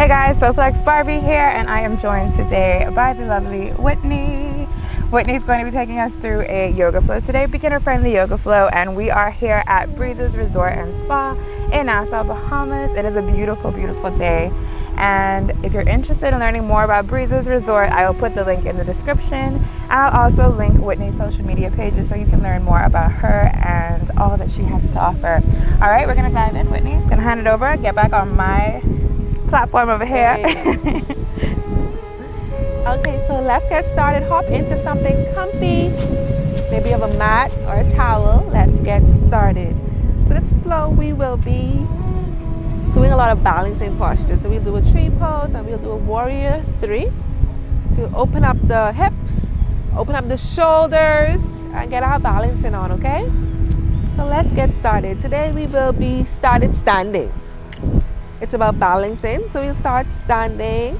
Hey guys, Bowflex Barbie here, and I am joined today by the lovely Whitney. Whitney's going to be taking us through a yoga flow today, beginner-friendly yoga flow, and we are here at Breezes Resort and Spa in Nassau, Bahamas. It is a beautiful, beautiful day, and if you're interested in learning more about Breezes Resort, I will put the link in the description. I'll also link Whitney's social media pages so you can learn more about her and all that she has to offer. All right, we're going to dive in, Whitney. I'm going to hand it over, get back on my platform over here. Okay, so let's get started. Hop into something comfy. Maybe you have a mat or a towel. Let's get started. So this flow, we will be doing a lot of balancing postures. So we'll do a tree pose and we'll do a warrior three. So we'll open up the hips, open up the shoulders, and get our balancing on, okay? So let's get started. Today we will be started standing. It's about balancing, so we'll start standing,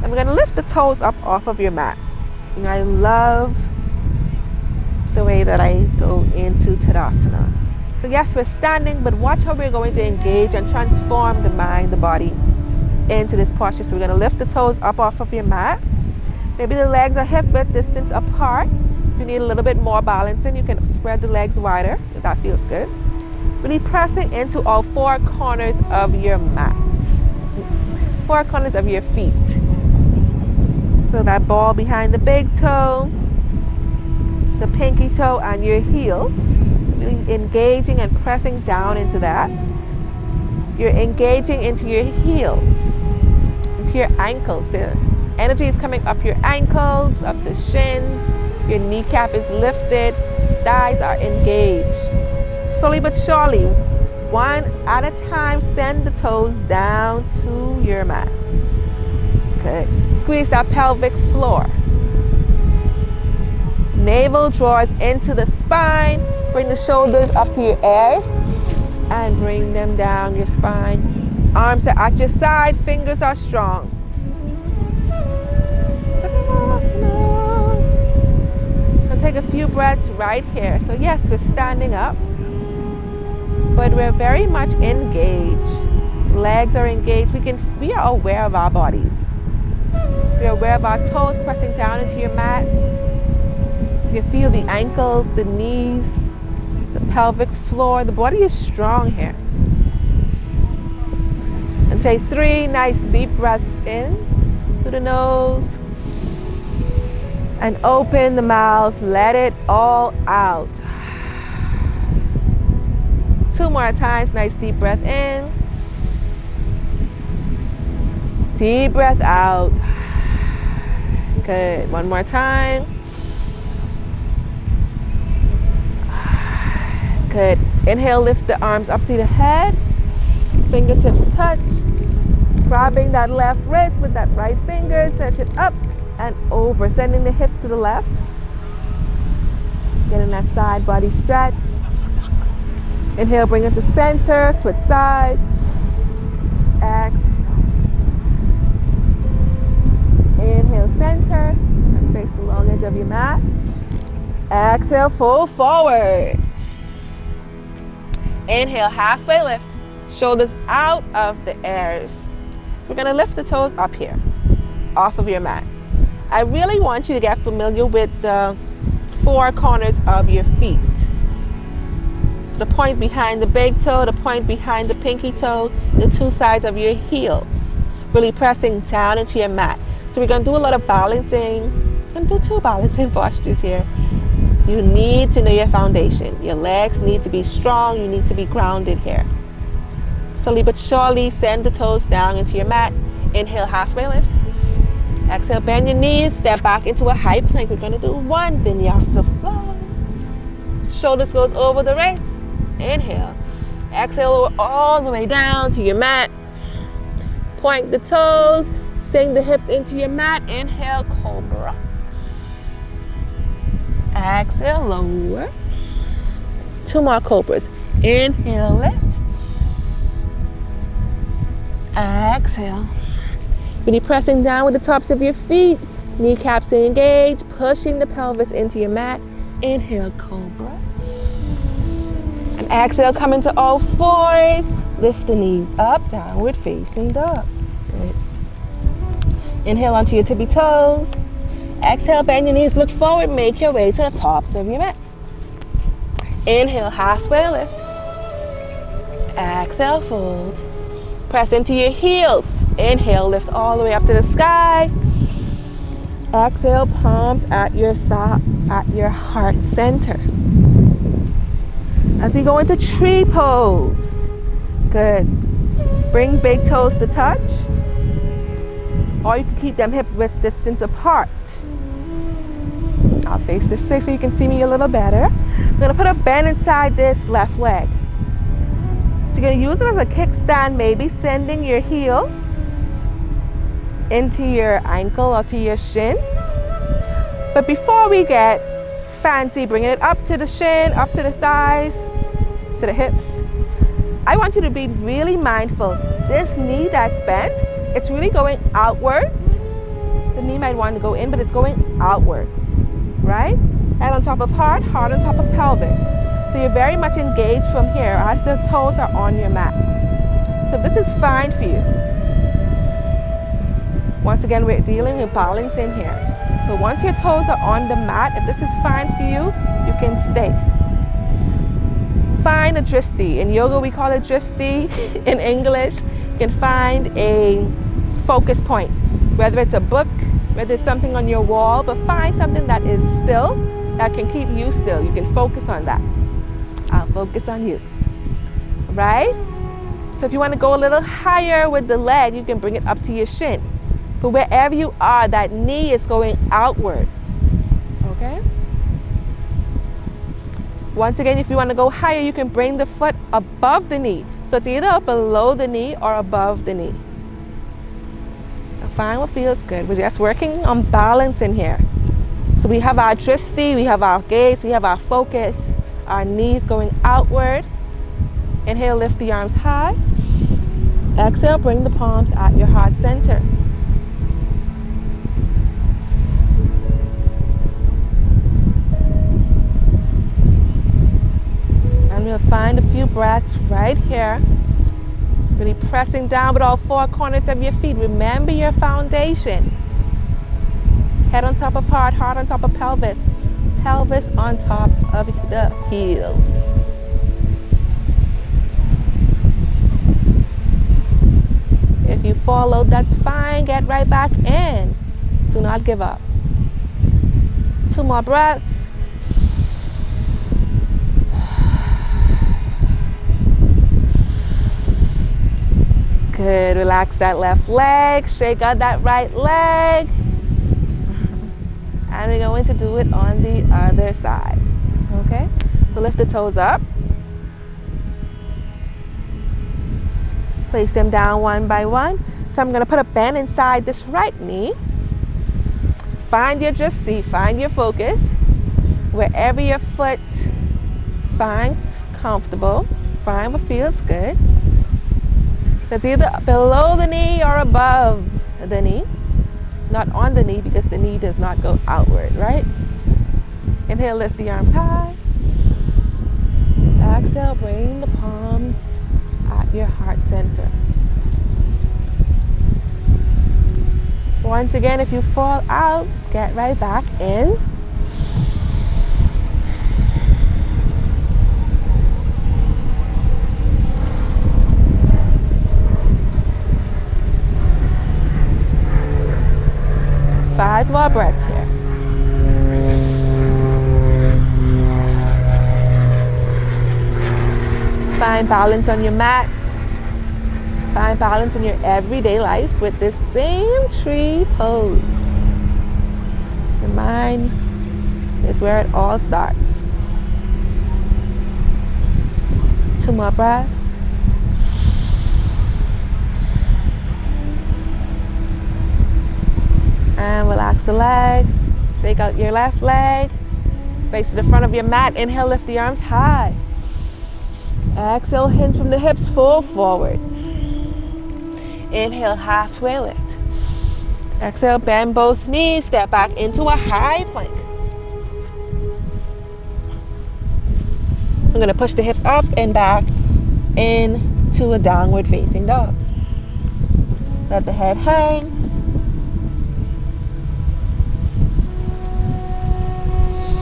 and we're going to lift the toes up off of your mat. And I love the way that I go into Tadasana. So yes, we're standing, but watch how we're going to engage and transform the mind, the body into this posture. So we're going to lift the toes up off of your mat. Maybe the legs are hip width distance apart. If you need a little bit more balancing, you can spread the legs wider if that feels good. Really pressing into all four corners of your mat, four corners of your feet. So that ball behind the big toe, the pinky toe, and your heels. Really engaging and pressing down into that. You're engaging into your heels, into your ankles. The energy is coming up your ankles, up the shins. Your kneecap is lifted, thighs are engaged. Slowly but surely, one at a time, send the toes down to your mat. Good. Squeeze that pelvic floor. Navel draws into the spine. Bring the shoulders up to your ears and bring them down your spine. Arms are at your side, fingers are strong. And take a few breaths right here. So yes, we're standing up, but we're very much engaged. Legs are engaged. We are aware of our bodies. We are aware of our toes pressing down into your mat. You can feel the ankles, the knees, the pelvic floor. The body is strong here. And take 3 nice deep breaths in through the nose. And open the mouth. Let it all out. 2 more times, nice deep breath in. Deep breath out. Good, 1 more time. Good, inhale, lift the arms up to the head. Fingertips touch. Grabbing that left wrist with that right finger, set it up and over. Sending the hips to the left. Getting that side body stretch. Inhale, bring it to center, switch sides. Exhale. Inhale, center, and face the long edge of your mat. Exhale, fold forward. Inhale, halfway lift. Shoulders out of the ears. So we're going to lift the toes up here, off of your mat. I really want you to get familiar with the 4 corners of your feet. The point behind the big toe, the point behind the pinky toe, the 2 sides of your heels. Really pressing down into your mat. So we're going to do a lot of balancing. We're going to do 2 balancing postures here. You need to know your foundation. Your legs need to be strong. You need to be grounded here. Slowly but surely, send the toes down into your mat. Inhale, halfway lift. Exhale, bend your knees. Step back into a high plank. We're going to do 1 vinyasa flow. Shoulders goes over the wrists. Inhale. Exhale all the way down to your mat. Point the toes. Sink the hips into your mat. Inhale, cobra. Exhale, lower. 2 more cobras. Inhale, lift. Exhale. Really pressing down with the tops of your feet. Kneecaps engaged. Pushing the pelvis into your mat. Inhale, cobra. And exhale, come into all fours. Lift the knees up, downward facing dog. Good. Inhale onto your tippy toes. Exhale, bend your knees, look forward, make your way to the tops of your mat. Inhale, halfway lift. Exhale, fold. Press into your heels. Inhale, lift all the way up to the sky. Exhale, palms at your heart center. As we go into tree pose. Good. Bring big toes to touch. Or you can keep them hip width distance apart. I'll face this way so you can see me a little better. I'm going to put a bend inside this left leg. So you're going to use it as a kickstand, maybe sending your heel into your ankle or to your shin. But before we get fancy, bringing it up to the shin, up to the thighs, to the hips, I want you to be really mindful. This knee that's bent, it's really going outwards. The knee might want to go in, but it's going outward, right? Head on top of heart, heart on top of pelvis. So you're very much engaged from here as the toes are on your mat. So this is fine for you. Once again, we're dealing with balance in here. So once your toes are on the mat, if this is fine for you, you can stay. Find a dristi. In yoga, we call it dristi. In English, you can find a focus point, whether it's a book, whether it's something on your wall, but find something that is still, that can keep you still. You can focus on that. I'll focus on you, right? So if you want to go a little higher with the leg, you can bring it up to your shin. But wherever you are, that knee is going outward, okay? Once again, if you want to go higher, you can bring the foot above the knee. So it's either below the knee or above the knee. So find what feels good. We're just working on balance in here. So we have our dristi, we have our gaze, we have our focus. Our knees going outward. Inhale, lift the arms high. Exhale, bring the palms at your heart center. And we'll find a few breaths right here. Really pressing down with all four corners of your feet. Remember your foundation. Head on top of heart, heart on top of pelvis. Pelvis on top of the heels. If you follow, that's fine. Get right back in. Do not give up. 2 more breaths. Good. Relax that left leg. Shake out that right leg. And we're going to do it on the other side. Okay? So lift the toes up. Place them down one by one. So I'm going to put a bend inside this right knee. Find your dristi, find your focus. Wherever your foot finds comfortable, find what feels good. So it's either below the knee or above the knee. Not on the knee because the knee does not go outward, right? Inhale, lift the arms high. Exhale, bring the palms at your heart center. Once again, if you fall out, get right back in. Five more breaths here. Find balance on your mat. Find balance in your everyday life with this same tree pose. Your mind is where it all starts. 2 more breaths. And relax the leg. Shake out your left leg. Face to the front of your mat. Inhale, lift the arms high. Exhale, hinge from the hips, full forward. Inhale, halfway lift. Exhale, bend both knees. Step back into a high plank. I'm going to push the hips up and back into a downward facing dog. Let the head hang.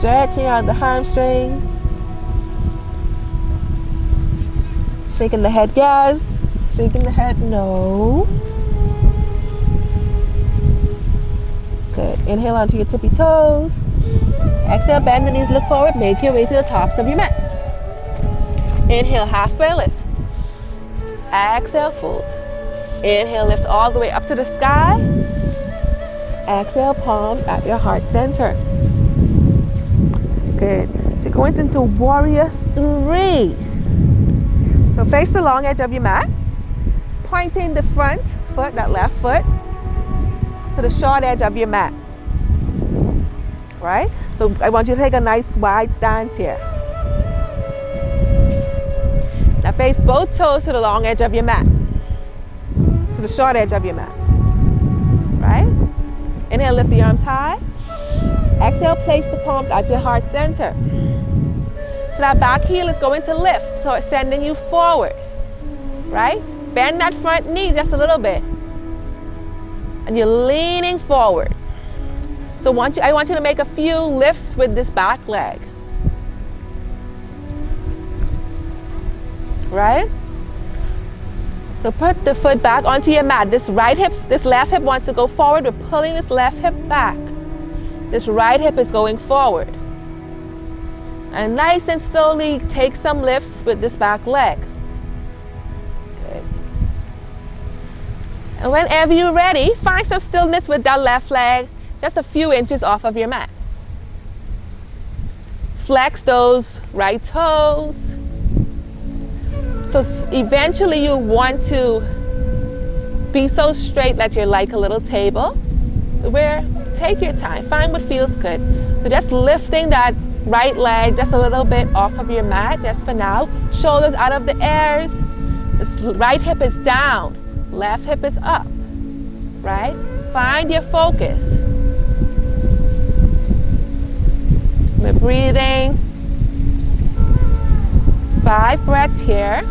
Stretching out the hamstrings. Shaking the head, yes. Shaking the head, no. Good. Inhale onto your tippy toes. Exhale, bend the knees, look forward. Make your way to the tops of your mat. Inhale, halfway lift. Exhale, fold. Inhale, lift all the way up to the sky. Exhale, palms at your heart center. Good. So going into warrior 3. So face the long edge of your mat. Pointing the front foot, that left foot, to the short edge of your mat. Right? So I want you to take a nice wide stance here. Now face both toes to the long edge of your mat. To the short edge of your mat. Right? Inhale, lift the arms high. Exhale, place the palms at your heart center. So that back heel is going to lift, so it's sending you forward. Right? Bend that front knee just a little bit. And you're leaning forward. So I want you to make a few lifts with this back leg. Right? So put the foot back onto your mat. This left hip wants to go forward. We're pulling this left hip back. This right hip is going forward. And nice and slowly take some lifts with this back leg. Good. And whenever you're ready, find some stillness with that left leg just a few inches off of your mat. Flex those right toes. So eventually you want to be so straight that you're like a little table. Take your time, find what feels good. So just lifting that right leg just a little bit off of your mat, just for now. Shoulders out of the airs. This right hip is down, left hip is up, right? Find your focus. We're breathing. 5 breaths here.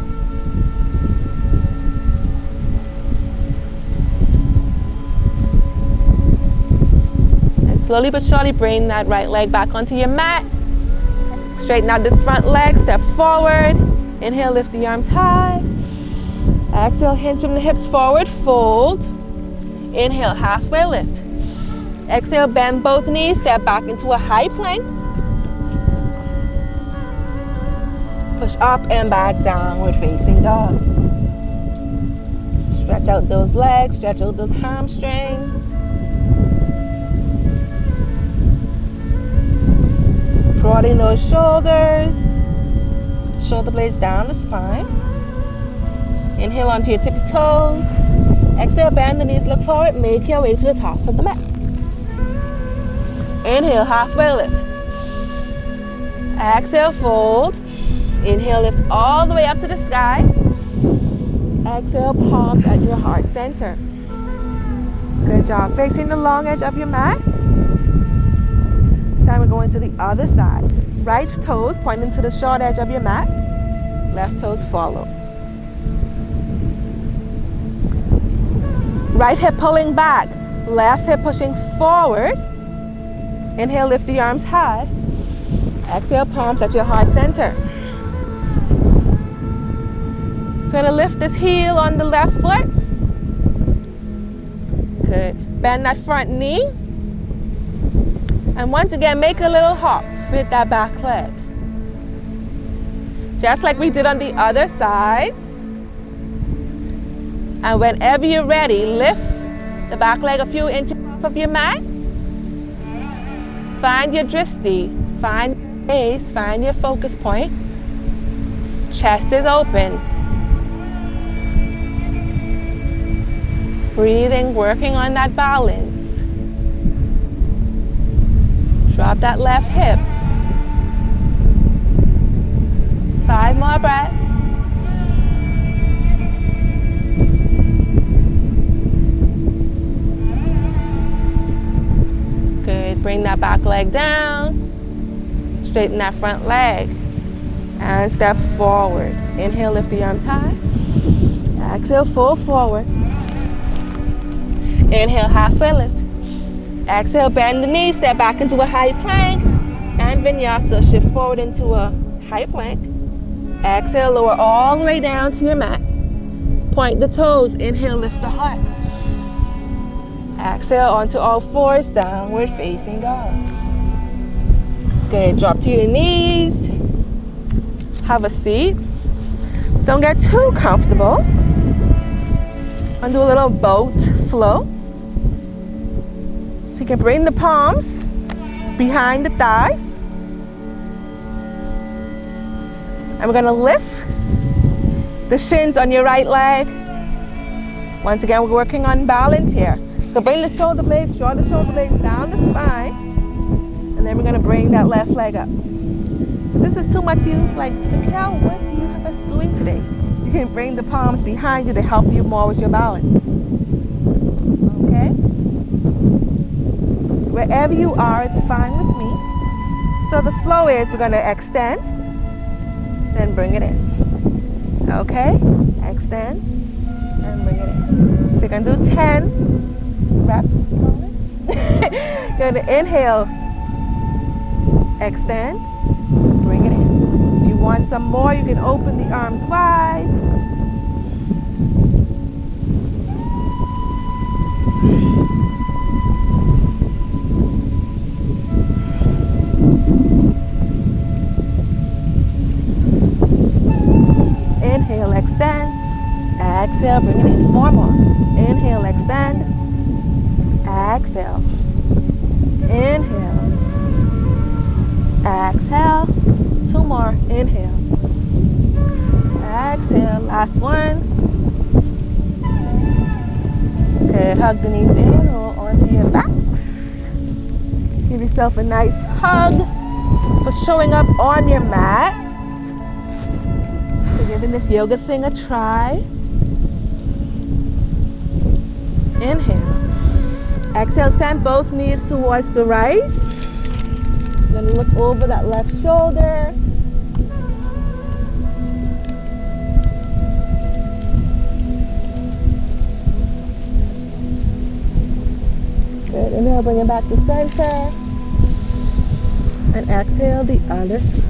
And slowly but surely bring that right leg back onto your mat. Straighten out this front leg, step forward. Inhale, lift the arms high. Exhale, hinge from the hips forward, fold. Inhale, halfway lift. Exhale, bend both knees, step back into a high plank. Push up and back, downward facing dog. Stretch out those legs, stretch out those hamstrings. Broaden those shoulders. Shoulder blades down the spine. Inhale onto your tippy toes. Exhale, bend the knees, look forward, make your way to the tops of the mat. Inhale, halfway lift. Exhale, fold. Inhale, lift all the way up to the sky. Exhale, palms at your heart center. Good job. Facing the long edge of your mat. This time we're going to the other side. Right toes pointing to the short edge of your mat. Left toes follow. Right hip pulling back. Left hip pushing forward. Inhale, lift the arms high. Exhale, palms at your heart center. So we're going to lift this heel on the left foot. Good. Bend that front knee. And once again, make a little hop with that back leg. Just like we did on the other side. And whenever you're ready, lift the back leg a few inches off of your mat. Find your dristi, find your base, find your focus point. Chest is open. Breathing, working on that balance. Drop that left hip. 5 more breaths. Good. Bring that back leg down. Straighten that front leg. And step forward. Inhale, lift the arms high. Exhale, fold forward. Inhale, halfway lift. Exhale, bend the knees, step back into a high plank. And vinyasa, shift forward into a high plank. Exhale, lower all the way down to your mat. Point the toes. Inhale, lift the heart. Exhale onto all fours, downward facing dog. Good, drop to your knees. Have a seat. Don't get too comfortable. And do a little boat flow. So you can bring the palms behind the thighs. And we're gonna lift the shins on your right leg. Once again, we're working on balance here. So bring the shoulder blades, draw the shoulder blades down the spine. And then we're gonna bring that left leg up. If this is too much for you, it's like, Danielle, what do you have us doing today? You can bring the palms behind you to help you more with your balance. Okay? Wherever you are, it's fine with me. So the flow is we're gonna extend, then bring it in. Okay? Extend, and bring it in. So you're gonna do 10 reps. You're gonna inhale, extend, bring it in. If you want some more, you can open the arms wide. Inhale, extend. Exhale, bring it in. 4 more. Inhale, extend. Exhale. Inhale. Exhale. 2 more. Inhale. Exhale. Last one. Good. Hug the knees in or onto your back. Give yourself a nice hug for showing up on your mat. For giving this yoga thing a try. Inhale. Exhale, send both knees towards the right. Then look over that left shoulder. Good. Inhale, bring it back to center. And exhale the other side.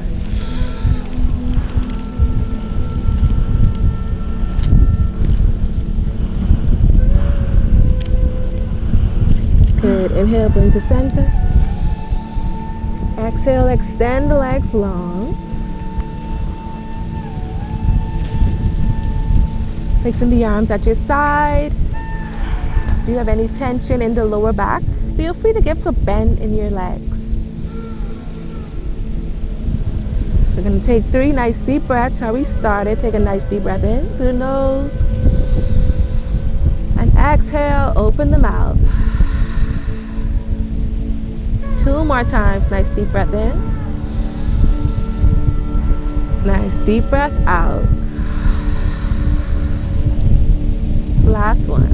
Good. Inhale, bring to center. Exhale, extend the legs long. Placing the arms at your side. If you have any tension in the lower back, feel free to give a bend in your legs. We're going to take 3 nice deep breaths. How we started. Take a nice deep breath in through the nose. And exhale, open the mouth. 2 more times. Nice deep breath in. Nice deep breath out. Last one.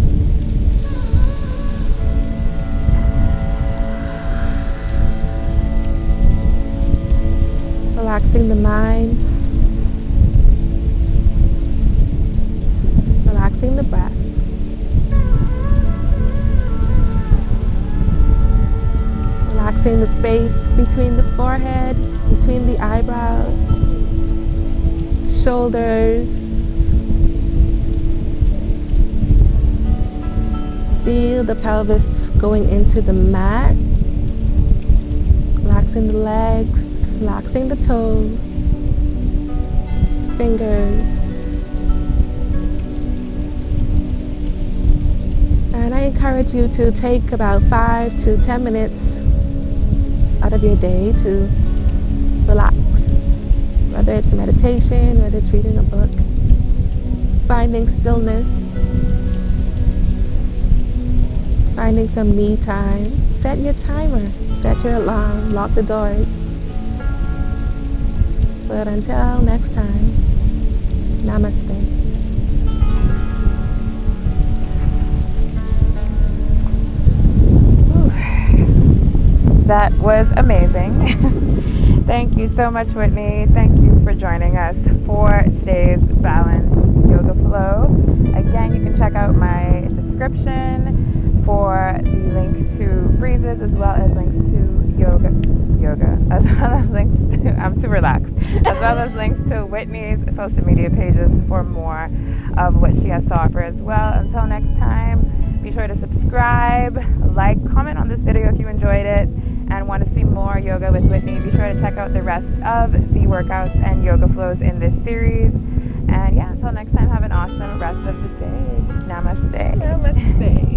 Relaxing the mind. Relaxing the breath. Relaxing the space between the forehead, between the eyebrows, shoulders. Feel the pelvis going into the mat. Relaxing the legs, relaxing the toes, fingers. And I encourage you to take about 5 to 10 minutes out of your day to relax, whether it's meditation, whether it's reading a book, finding stillness, finding some me time. Set your timer, set your alarm, lock the doors. But until next time, namaste. That was amazing. Thank you so much, Whitney. Thank you for joining us for today's Balance Yoga Flow. Again, you can check out my description for the link to Breezes, as well as links to yoga, as well as links to, I'm too relaxed, as well as links to Whitney's social media pages for more of what she has to offer as well. Until next time, be sure to subscribe, like, comment on this video if you enjoyed it, and want to see more yoga with Whitney. Be sure to check out the rest of the workouts and yoga flows in this series. And yeah, until next time, have an awesome rest of the day. Namaste. Namaste.